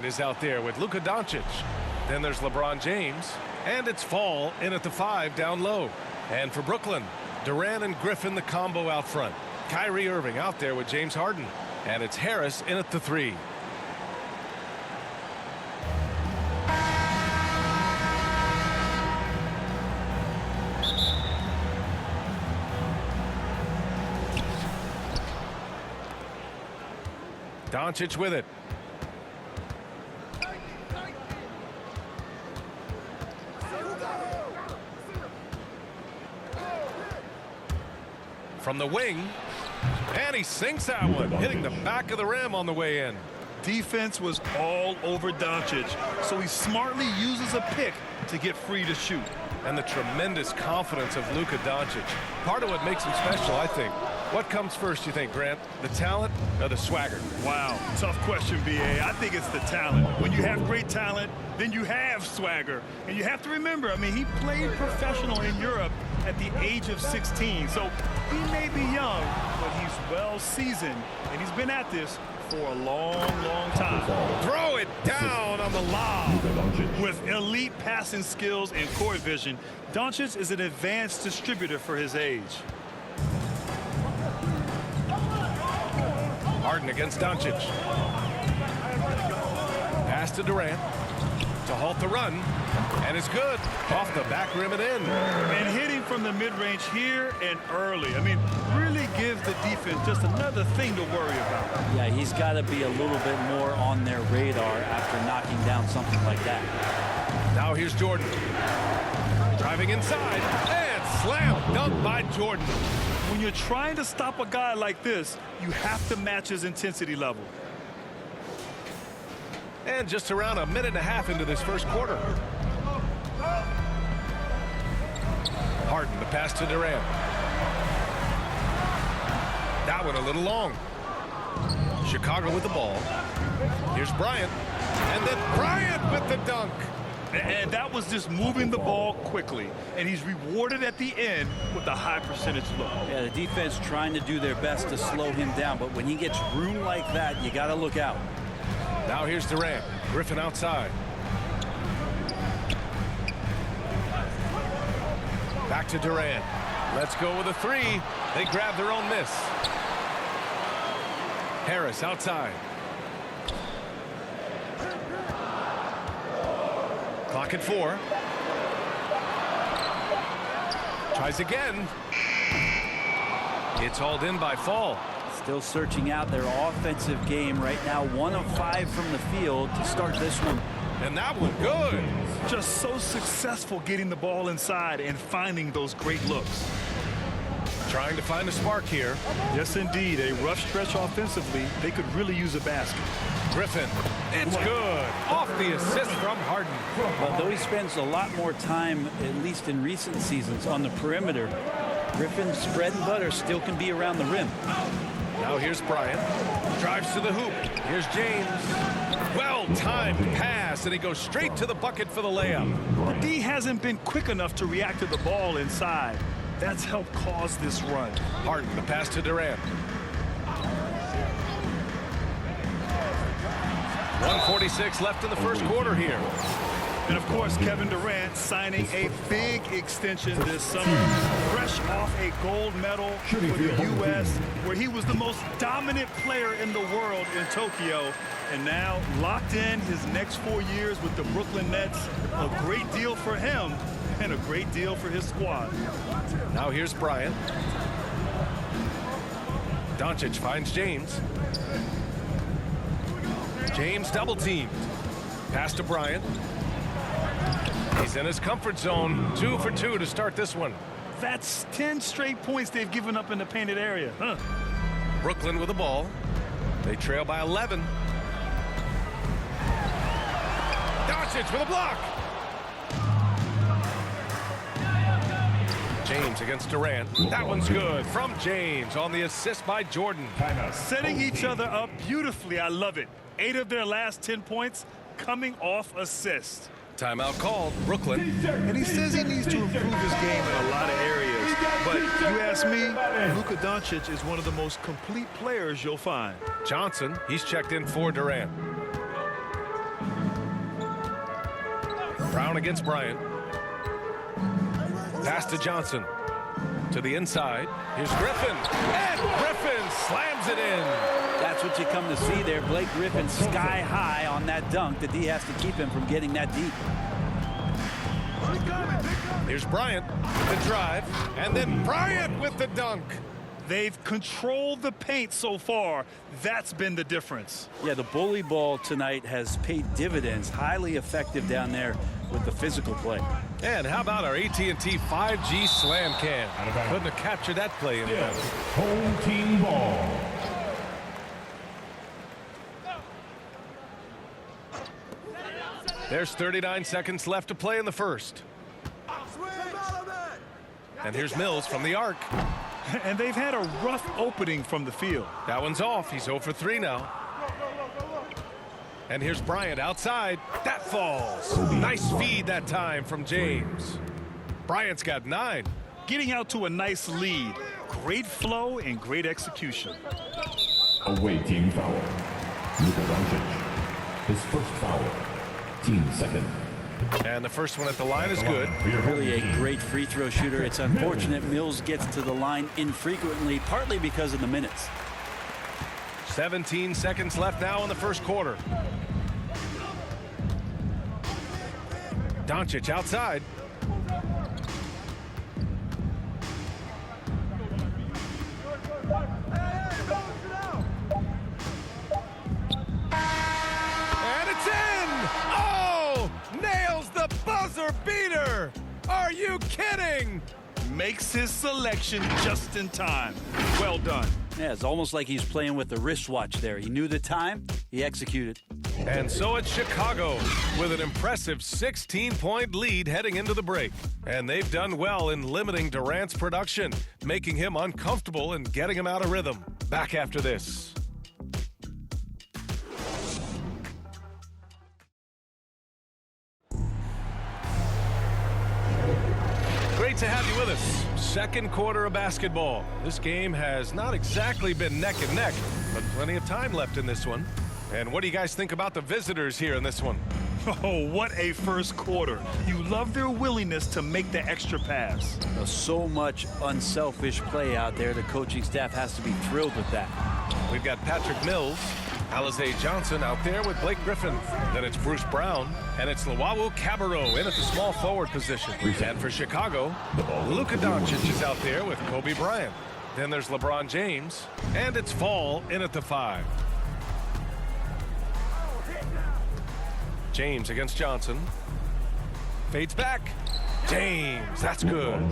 Is out there with Luka Doncic. Then there's LeBron James. And it's Fall in at the 5 down low. And for Brooklyn, Durant and Griffin the combo out front. Kyrie Irving out there with James Harden. And it's Harris in at the 3. Doncic with it. From the wing, and he sinks that one, hitting the back of the rim on the way in. Defense was all over Doncic, so he smartly uses a pick to get free to shoot. And the tremendous confidence of Luka Doncic. Part of what makes him special, I think. What comes first, you think, Grant? The talent or the swagger? Wow, tough question, B.A. I think it's the talent. When you have great talent, then you have swagger. And you have to remember, I mean, he played professional in Europe at the age of 16. So he may be young, but he's well seasoned, and he's been at this for a long, long time. Throw it down on the lob. With elite passing skills and court vision, Doncic is an advanced distributor for his age. Harden against Doncic. Pass to Durant to halt the run, and it's good. Off the back rim and in. And hitting from the mid-range here and early. I mean, really gives the defense just another thing to worry about. Yeah, he's got to be a little bit more on their radar after knocking down something like that. Now here's Jordan. Driving inside, and slam dunk by Jordan. When you're trying to stop a guy like this, you have to match his intensity level. And just around a minute and a half into this first quarter. Harden, the pass to Durant. That one a little long. Chicago with the ball. Here's Bryant. And then Bryant with the dunk. And that was just moving the ball quickly. And he's rewarded at the end with a high percentage look. Yeah, the defense trying to do their best to slow him down. But when he gets room like that, you got to look out. Now here's Durant. Griffin outside. Back to Durant. Let's go with a 3. They grab their own miss. Harris outside. Clock at 4. Tries again. It's hauled in by Fall. Still searching out their offensive game right now. 1 of 5 from the field to start this one. And that one good. Just so successful getting the ball inside and finding those great looks. Trying to find a spark here. Yes, indeed. A rough stretch offensively. They could really use a basket. Griffin. It's good. Off the assist from Harden. Well, though he spends a lot more time, at least in recent seasons, on the perimeter, Griffin's bread and butter still can be around the rim. Now here's Bryant. Drives to the hoop. Here's James. Well-timed pass, and he goes straight to the bucket for the layup. The D hasn't been quick enough to react to the ball inside. That's helped cause this run. Harden, the pass to Durant. 1:46 left in the first quarter here. And, of course, Kevin Durant signing a big extension this summer. Fresh off a gold medal for the U.S., where he was the most dominant player in the world in Tokyo. And now locked in his next 4 years with the Brooklyn Nets. A great deal for him and a great deal for his squad. Now here's Bryant. Doncic finds James. James double teamed. Pass to Bryant. He's in his comfort zone. 2 for 2 to start this one. That's 10 straight points they've given up in the painted area. Brooklyn with the ball. They trail by 11. Doncic with a block. James against Durant. That one's good from James on the assist by Jordan. Setting each other up beautifully. I love it. 8 of their last 10 points coming off assists. Timeout called. Brooklyn. And he says he needs to improve his game in a lot of areas. But you ask me, Luka Doncic is one of the most complete players you'll find. Johnson, he's checked in for Durant. Brown against Bryant. Pass to Johnson. To the inside. Here's Griffin. And Griffin slams it in. That's what you come to see there. Blake Griffin sky high on that dunk. The D has to keep him from getting that deep. Here's Bryant with the drive. And then Bryant with the dunk. They've controlled the paint so far. That's been the difference. Yeah, the bully ball tonight has paid dividends. Highly effective down there with the physical play. And how about our AT&T 5G Slam Cam? Couldn't have captured that play any better. Home team ball. There's 39 seconds left to play in the first. And here's Mills from the arc. And they've had a rough opening from the field. That one's off. He's 0 for 3 now. And here's Bryant outside. That falls. Nice feed that time from James. Bryant's got 9. Getting out to a nice lead. Great flow and great execution. Away team foul. Luka Doncic. His first foul. Team second. And the first one at the line is good. Really a great free throw shooter. It's unfortunate Mills gets to the line infrequently, partly because of the minutes. 17 seconds left now in the first quarter. Doncic outside. And it's in! Oh! Nails the buzzer beater! Are you kidding? Makes his selection just in time. Well done. Yeah, it's almost like he's playing with the wristwatch there. He knew the time, he executed. And so it's Chicago with an impressive 16-point lead heading into the break. And they've done well in limiting Durant's production, making him uncomfortable and getting him out of rhythm. Back after this. Great to have you with us. Second quarter of basketball. This game has not exactly been neck and neck, but plenty of time left in this one. And what do you guys think about the visitors here in this one? Oh, what a first quarter. You love their willingness to make the extra pass. So much unselfish play out there. The coaching staff has to be thrilled with that. We've got Patrick Mills, Alize Johnson out there with Blake Griffin. Then it's Bruce Brown, and it's Luwawu Cabarrot in at the small forward position. And for Chicago, Luka Doncic is out there with Kobe Bryant. Then there's LeBron James, and it's Fall in at the 5. James against Johnson. Fades back. James, that's good.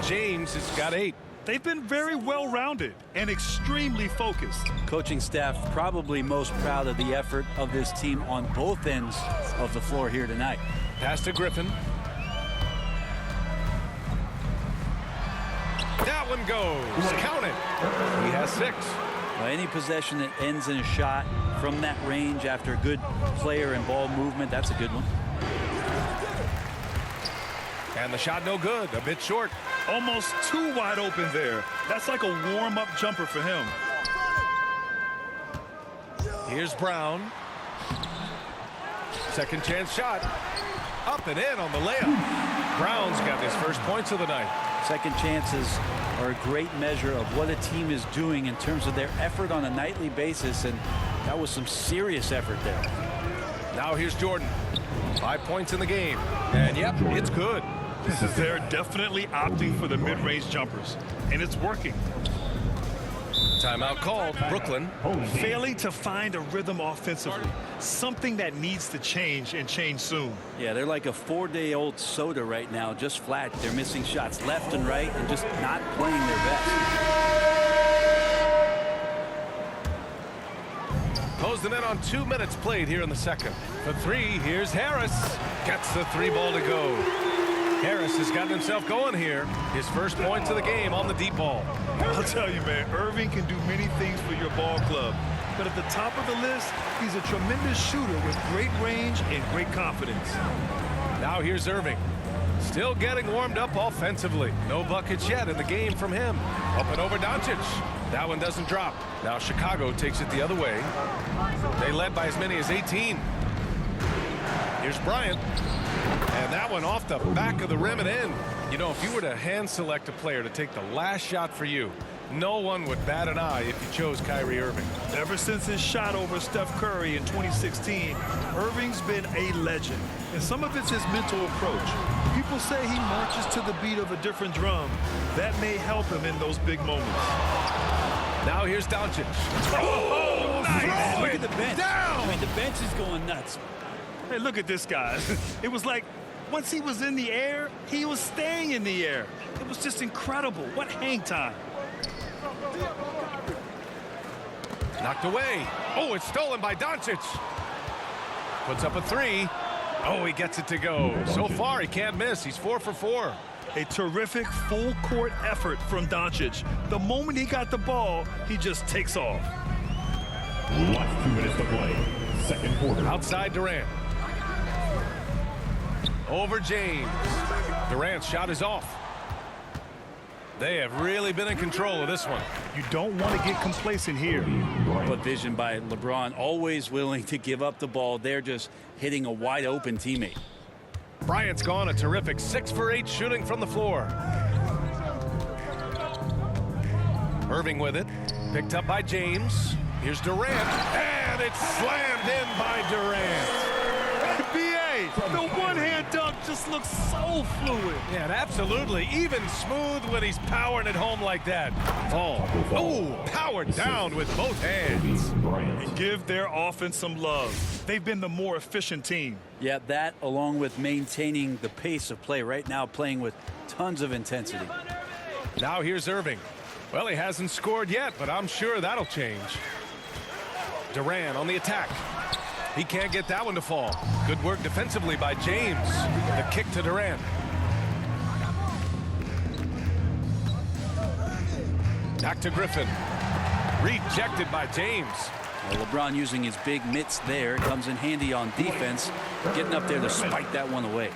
James has got 8. They've been very well-rounded and extremely focused. Coaching staff probably most proud of the effort of this team on both ends of the floor here tonight. Pass to Griffin. That one goes. Count it. He has 6. Any possession that ends in a shot from that range after good player and ball movement, that's a good one. And the shot no good. A bit short. Almost too wide open there. That's like a warm-up jumper for him. Here's Brown. Second chance shot. Up and in on the layup. Brown's got his first points of the night. Second chances are a great measure of what a team is doing in terms of their effort on a nightly basis, and that was some serious effort there. Now here's Jordan. 5 points in the game. And yep, it's good. They're definitely opting for the mid-range jumpers, and it's working. Timeout called. Brooklyn. Failing to find a rhythm offensively. Something that needs to change and change soon. Yeah, they're like a 4-day-old soda right now, just flat. They're missing shots left and right and just not playing their best. Closed them in on 2 minutes played here in the second. For 3, here's Harris. Gets the 3 ball to go. Harris has gotten himself going here. His first points of the game on the deep ball. I'll tell you, man, Irving can do many things for your ball club. But at the top of the list, he's a tremendous shooter with great range and great confidence. Now here's Irving. Still getting warmed up offensively. No buckets yet in the game from him. Up and over Doncic. That one doesn't drop. Now Chicago takes it the other way. They led by as many as 18. Here's Here's Bryant. And that one off the back of the rim and in. You know, if you were to hand select a player to take the last shot for you, no one would bat an eye if you chose Kyrie Irving. Ever since his shot over Steph Curry in 2016, Irving's been a legend. And some of it's his mental approach. People say he marches to the beat of a different drum. That may help him in those big moments. Now here's Doncic. Oh, nice. Look at the bench. Down. I mean, the bench is going nuts. Hey, look at this guy. It was like once he was in the air, he was staying in the air. It was just incredible. What hang time. Knocked away. Oh, it's stolen by Doncic. Puts up a three. Oh, he gets it to go. So far, he can't miss. He's 4 for 4. A terrific full-court effort from Doncic. The moment he got the ball, he just takes off. Last 2 minutes to play. Second quarter. Outside Durant. Over James. Durant's shot is off. They have really been in control of this one. You don't want to get complacent here. But vision by LeBron, always willing to give up the ball. They're just hitting a wide open teammate. Bryant's gone a terrific 6 for 8 shooting from the floor. Irving with it. Picked up by James. Here's Durant. And it's slammed in by Durant. B.A., the one-hand dunk just looks so fluid. Yeah, and absolutely even smooth when he's powering it home like that. Fall. Oh, powered down with both hands. Bryant. Give their offense some love. They've been the more efficient team. Yeah, that along with maintaining the pace of play right now, playing with tons of intensity. Now here's Irving. Well, he hasn't scored yet, but I'm sure that'll change. Durant on the attack. He can't get that one to fall. Good work defensively by James. The kick to Durant. Back to Griffin. Rejected by James. Well, LeBron using his big mitts there comes in handy on defense, getting up there to spike that one away.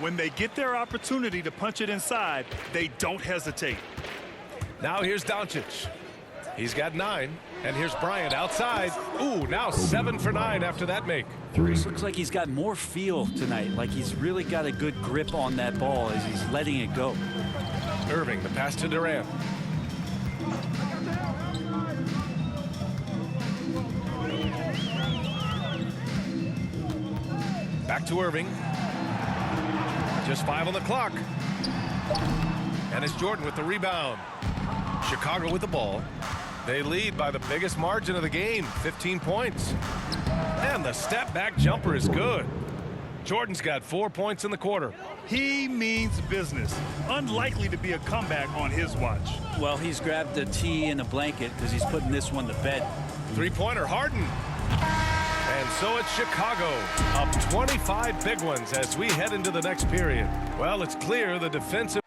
When they get their opportunity to punch it inside, they don't hesitate. Now here's Doncic. He's got 9. And here's Bryant outside. Ooh, now 7 for 9 after that make. This looks like he's got more feel tonight, like he's really got a good grip on that ball as he's letting it go. Irving, the pass to Durant. Back to Irving. Just 5 on the clock. And it's Jordan with the rebound. Chicago with the ball. They lead by the biggest margin of the game, 15 points. And the step back jumper is good. Jordan's got 4 points in the quarter. He means business. Unlikely to be a comeback on his watch. Well, he's grabbed a tee and a blanket because he's putting this one to bed. 3-pointer Harden. And so it's Chicago up 25 big ones as we head into the next period. Well, it's clear the defensive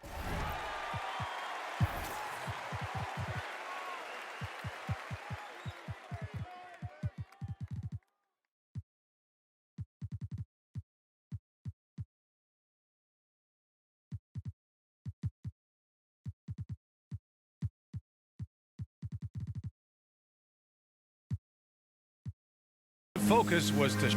focus was to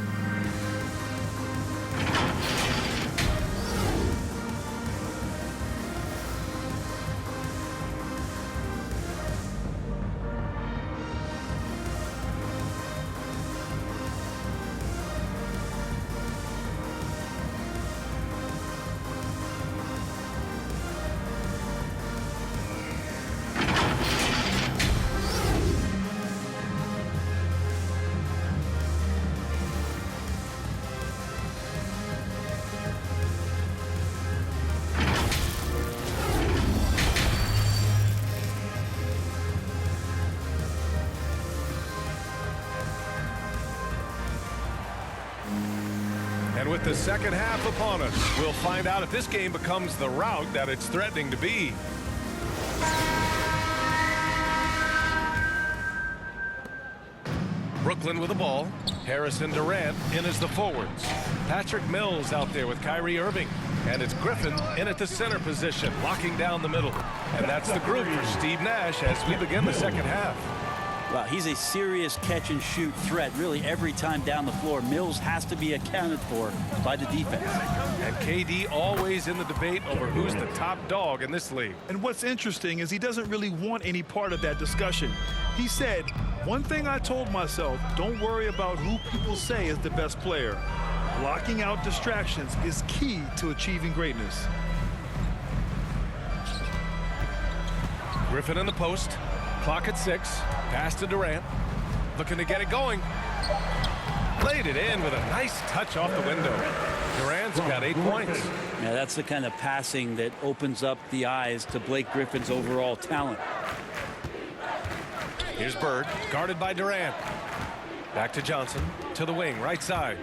And with the second half upon us, we'll find out if this game becomes the rout that it's threatening to be. Brooklyn with the ball. Harrison Durant in as the forwards. Patrick Mills out there with Kyrie Irving. And it's Griffin in at the center position, locking down the middle. And that's the group for Steve Nash as we begin the second half. Well, he's a serious catch-and-shoot threat really every time down the floor. Mills has to be accounted for by the defense. And KD always in the debate over who's the top dog in this league. And what's interesting is he doesn't really want any part of that discussion. He said, one thing I told myself, don't worry about who people say is the best player. Blocking out distractions is key to achieving greatness. Griffin in the post. Clock at 6. Pass to Durant. Looking to get it going. Laid it in with a nice touch off the window. Durant's got 8 points. Yeah, that's the kind of passing that opens up the eyes to Blake Griffin's overall talent. Here's Bird, guarded by Durant. Back to Johnson, to the wing, right side.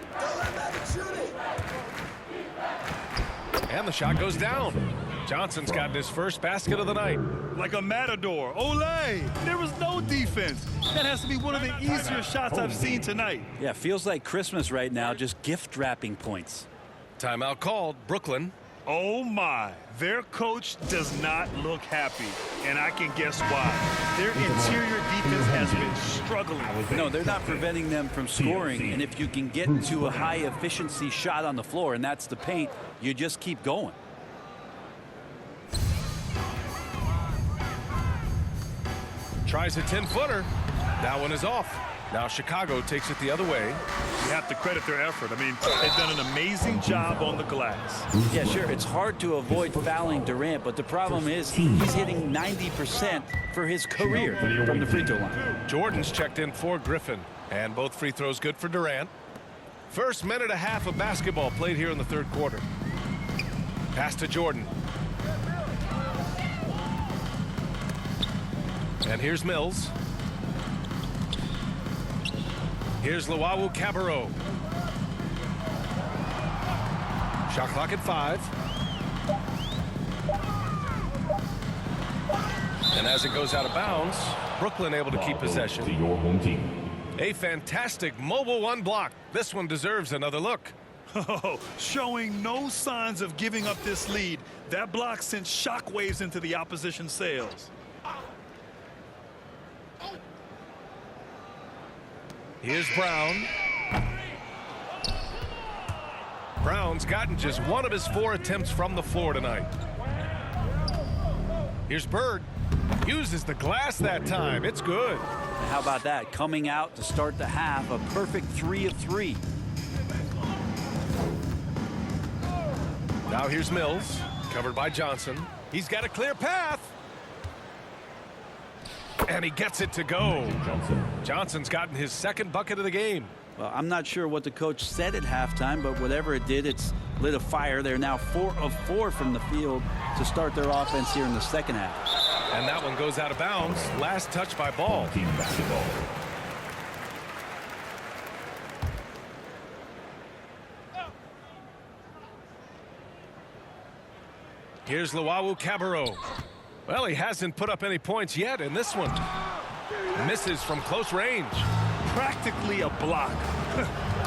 And the shot goes down. Johnson's gotten his first basket of the night. Like a matador. Olay! There was no defense. That has to be one of the easier shots I've seen tonight. Yeah, feels like Christmas right now, just gift wrapping points. Timeout called, Brooklyn. Oh my, their coach does not look happy, and I can guess why. Their interior defense has been struggling. No, they're not preventing them from scoring, and if you can get to a high efficiency shot on the floor, and that's the paint, you just keep going. Tries a 10-footer. That one is off. Now Chicago takes it the other way. You have to credit their effort. I mean, they've done an amazing job on the glass. Yeah, sure, it's hard to avoid fouling Durant, but the problem is he's hitting 90% for his career from the free throw line. Jordan's checked in for Griffin, and both free throws good for Durant. First minute and a half of basketball played here in the third quarter. Pass to Jordan. And here's Mills. Here's Luwawu-Cabarrot. Shot clock at 5. And as it goes out of bounds, Brooklyn able to keep possession. To your home team. A fantastic mobile one block. This one deserves another look. Oh, showing no signs of giving up this lead. That block sent shockwaves into the opposition sails. Here's Brown. Brown's gotten just one of his 4 attempts from the floor tonight. Here's Bird. Uses the glass that time. It's good. How about that? Coming out to start the half, a perfect 3 of 3. Now here's Mills, covered by Johnson. He's got a clear path. And he gets it to go. Johnson's gotten his second bucket of the game. Well, I'm not sure what the coach said at halftime, but whatever it did, it's lit a fire. They're now 4 of 4 from the field to start their offense here in the second half. And that one goes out of bounds. Last touch by Ball. Team basketball. Here's Luwawu-Cabarrot. Well, he hasn't put up any points yet in this one. Misses from close range. Practically a block.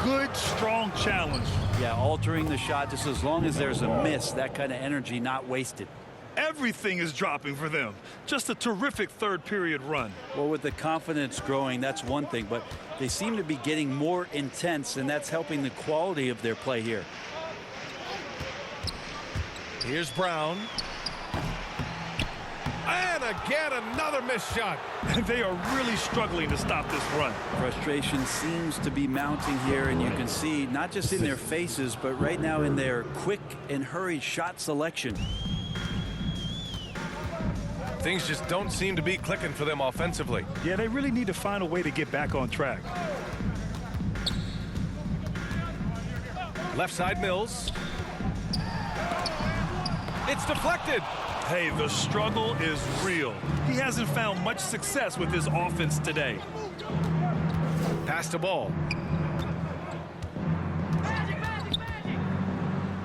Good, strong challenge. Yeah, altering the shot just as long as there's a miss, that kind of energy not wasted. Everything is dropping for them. Just a terrific third period run. Well, with the confidence growing, that's one thing, but they seem to be getting more intense, and that's helping the quality of their play here. Here's Brown. And again, another missed shot. They are really struggling to stop this run. Frustration seems to be mounting here, and you can see not just in their faces, but right now in their quick and hurried shot selection. Things just don't seem to be clicking for them offensively. Yeah, they really need to find a way to get back on track. Left side Mills. It's deflected. Hey, the struggle is real. He hasn't found much success with his offense today. Pass to Ball.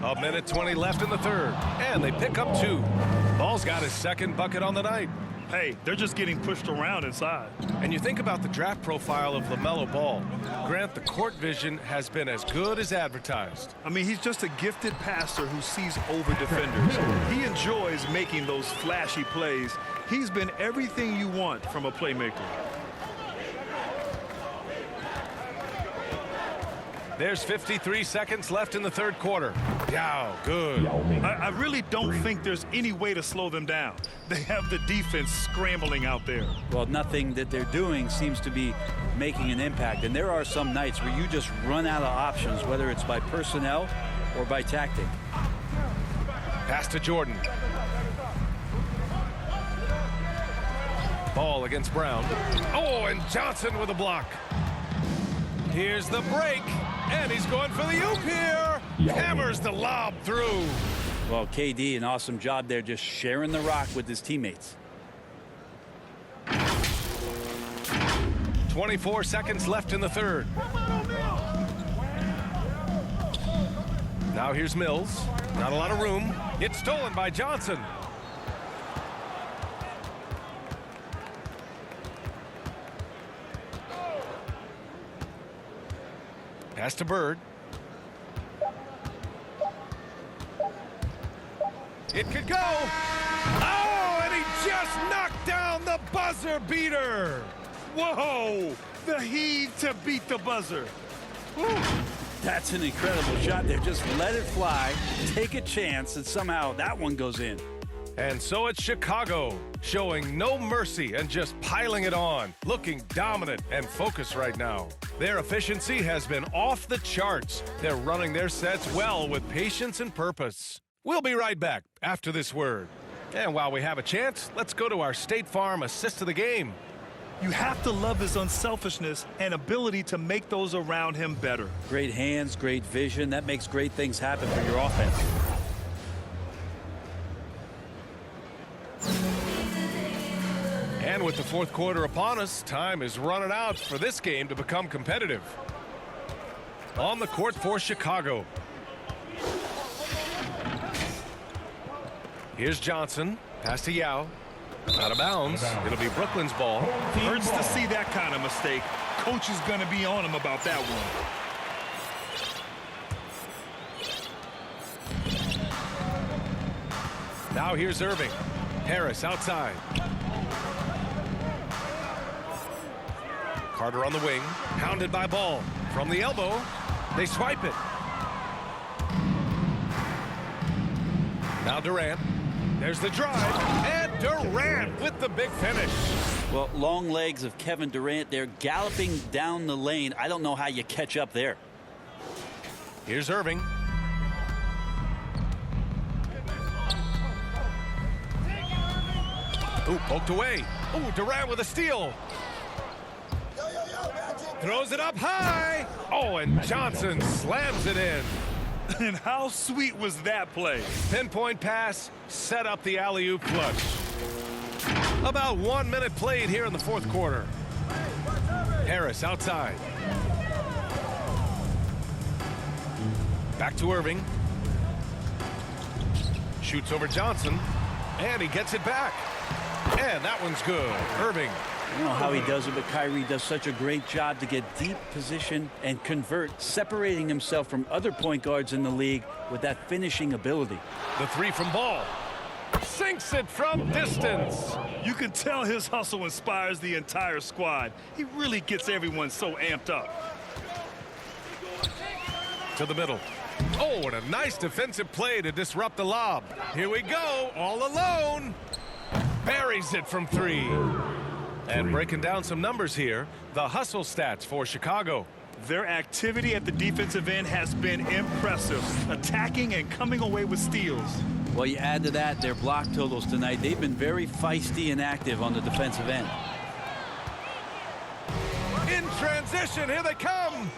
A minute 20 left in the third, and they pick up 2. Ball's got his second bucket on the night. Hey, they're just getting pushed around inside. And you think about the draft profile of LaMelo Ball. Grant, the court vision has been as good as advertised. I mean, he's just a gifted passer who sees over defenders. He enjoys making those flashy plays. He's been everything you want from a playmaker. There's 53 seconds left in the third quarter. Yao, good. Yao Ming. I really don't think there's any way to slow them down. They have the defense scrambling out there. Well, nothing that they're doing seems to be making an impact. And there are some nights where you just run out of options, whether it's by personnel or by tactic. Pass to Jordan. Ball against Brown. Oh, and Johnson with a block. Here's the break, and he's going for the oop here. Hammers the lob through. Well, KD, an awesome job there, just sharing the rock with his teammates. 24 seconds left in the third. Now here's Mills. Not a lot of room. It's stolen by Johnson. Pass to Bird. It could go. Oh, and he just knocked down the buzzer beater. Whoa! The heave to beat the buzzer. Woo. That's an incredible shot there. Just let it fly, take a chance, and somehow that one goes in. And so it's Chicago, showing no mercy and just piling it on, looking dominant and focused right now. Their efficiency has been off the charts. They're running their sets well with patience and purpose. We'll be right back after this word. And while we have a chance, let's go to our State Farm assist of the game. You have to love his unselfishness and ability to make those around him better. Great hands, great vision. That makes great things happen for your offense. And with the fourth quarter upon us, time is running out for this game to become competitive. On the court for Chicago. Here's Johnson. Pass to Yao. Out of bounds. It'll be Brooklyn's ball. Hurts to see that kind of mistake. Coach is going to be on him about that one. Now here's Irving. Harris outside. Carter on the wing. Pounded by Ball. From the elbow. They swipe it. Now Durant. There's the drive. And Durant with the big finish. Well, long legs of Kevin Durant. They're galloping down the lane. I don't know how you catch up there. Here's Irving. Ooh, poked away. Ooh, Durant with a steal. Throws it up high. Oh, and Johnson slams it in. And how sweet was that play? Pinpoint pass, set up the alley-oop flush. About 1 minute played here in the fourth quarter. Harris outside. Back to Irving. Shoots over Johnson. And he gets it back. And that one's good. Irving. I don't know how he does it, but Kyrie does such a great job to get deep position and convert, separating himself from other point guards in the league with that finishing ability. The three from Ball. Sinks it from distance. You can tell his hustle inspires the entire squad. He really gets everyone so amped up. To the middle. Oh, and a nice defensive play to disrupt the lob. Here we go, all alone. Buries it from three. And breaking down some numbers here, the hustle stats for Chicago. Their activity at the defensive end has been impressive, attacking and coming away with steals. Well, you add to that their block totals tonight. They've been very feisty and active on the defensive end. In transition, here they come.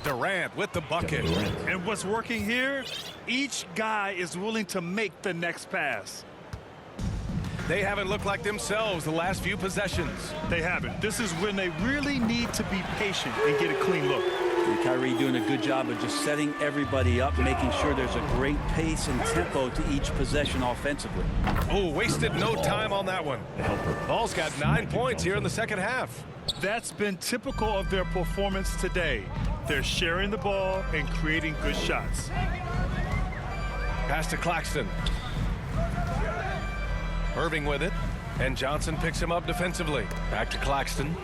Durant with the bucket. And what's working here? Each guy is willing to make the next pass. They haven't looked like themselves the last few possessions. They haven't. This is when they really need to be patient and get a clean look. And Kyrie doing a good job of just setting everybody up, making sure there's a great pace and tempo to each possession offensively. Oh, wasted no time on that one. Ball's got 9 points here in the second half. That's been typical of their performance today. They're sharing the ball and creating good shots. Pass to Claxton. Irving with it, and Johnson picks him up defensively. Back to Claxton.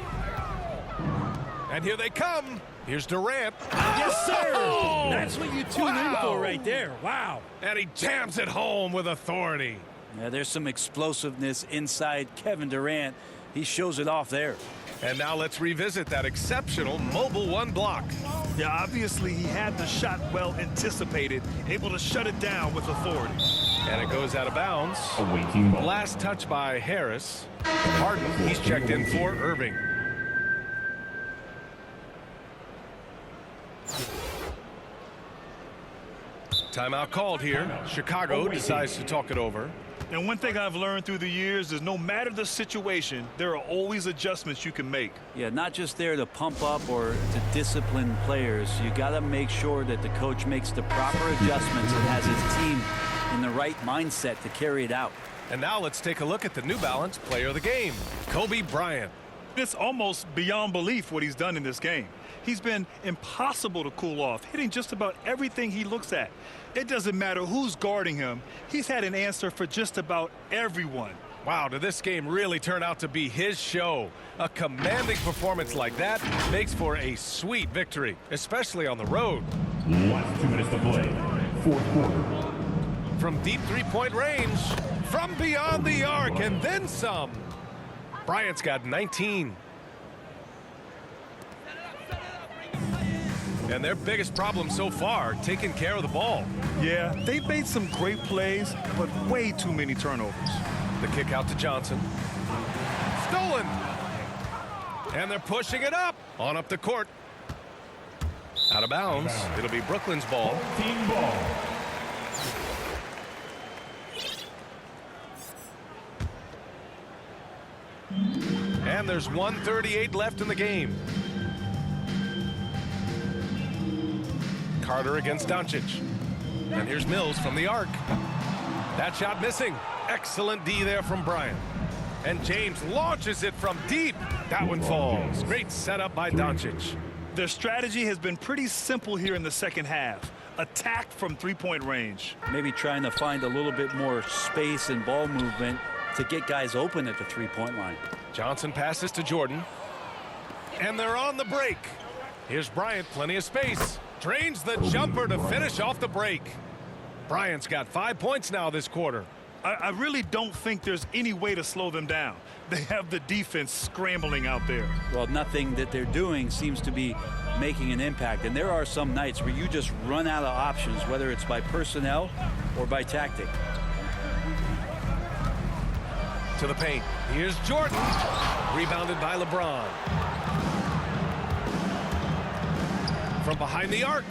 And here they come. Here's Durant. Yes, sir. Oh! That's what you tune in Wow. for right there. Wow. And he jams it home with authority. Yeah, there's some explosiveness inside Kevin Durant. He shows it off there. And now let's revisit that exceptional mobile one block. Yeah, obviously he had the shot well anticipated, able to shut it down with authority. And it goes out of bounds. Awaiting ball. Last touch by Harris. Harden, he's checked in for Irving. Timeout called here. Chicago decides to talk it over. And one thing I've learned through the years is no matter the situation, there are always adjustments you can make. Yeah, not just there to pump up or to discipline players. You got to make sure that the coach makes the proper adjustments and has his team in the right mindset to carry it out. And now let's take a look at the New Balance player of the game, Kobe Bryant. It's almost beyond belief what he's done in this game. He's been impossible to cool off, hitting just about everything he looks at. It doesn't matter who's guarding him. He's had an answer for just about everyone. Wow, did this game really turn out to be his show? A commanding performance like that makes for a sweet victory, especially on the road. Last 2 minutes to play. Fourth quarter. From deep three-point range, from beyond the arc, and then some. Bryant's got 19. And their biggest problem so far, taking care of the ball. Yeah, they've made some great plays, but way too many turnovers. The kick out to Johnson. Stolen. And they're pushing it up. On up the court. Out of bounds. It'll be Brooklyn's ball. Team ball. And there's 1:38 left in the game. Carter against Doncic. And here's Mills from the arc. That shot missing. Excellent D there from Bryant. And James launches it from deep. That one falls. Great setup by Doncic. Their strategy has been pretty simple here in the second half. Attack from three-point range. Maybe trying to find a little bit more space and ball movement to get guys open at the three-point line. Johnson passes to Jordan. And they're on the break. Here's Bryant, plenty of space. Drains the jumper to finish off the break. Bryant's got 5 points now this quarter. I really don't think there's any way to slow them down. They have the defense scrambling out there. Well, nothing that they're doing seems to be making an impact. And there are some nights where you just run out of options, whether it's by personnel or by tactic. To the paint. Here's Jordan. Rebounded by LeBron. From behind the arc.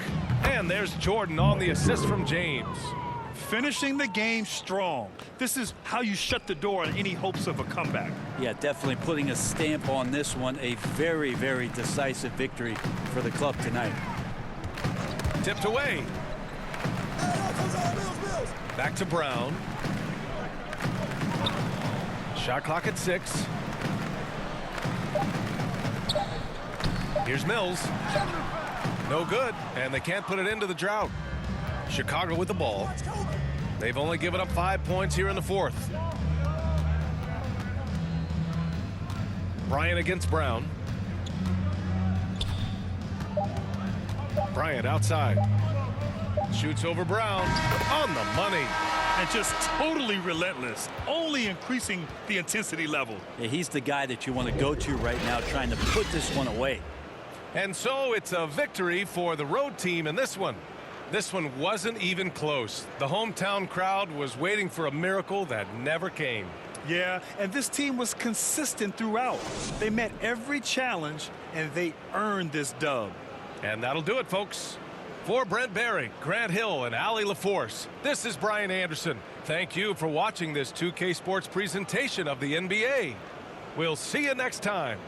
And there's Jordan on the assist from James. Finishing the game strong. This is how you shut the door on any hopes of a comeback. Yeah, definitely putting a stamp on this one. A very, very decisive victory for the club tonight. Tipped away. Back to Brown. Shot clock at 6. Here's Mills. No good, and they can't put it into the drought. Chicago with the ball. They've only given up 5 points here in the fourth. Bryant against Brown. Bryant outside. Shoots over Brown. On the money. And just totally relentless, only increasing the intensity level. Yeah, he's the guy that you want to go to right now, trying to put this one away. And so it's a victory for the road team in this one. This one wasn't even close. The hometown crowd was waiting for a miracle that never came. Yeah, and this team was consistent throughout. They met every challenge, and they earned this dub. And that'll do it, folks. For Brent Barry, Grant Hill, and Allie LaForce, this is Brian Anderson. Thank you for watching this 2K Sports presentation of the NBA. We'll see you next time.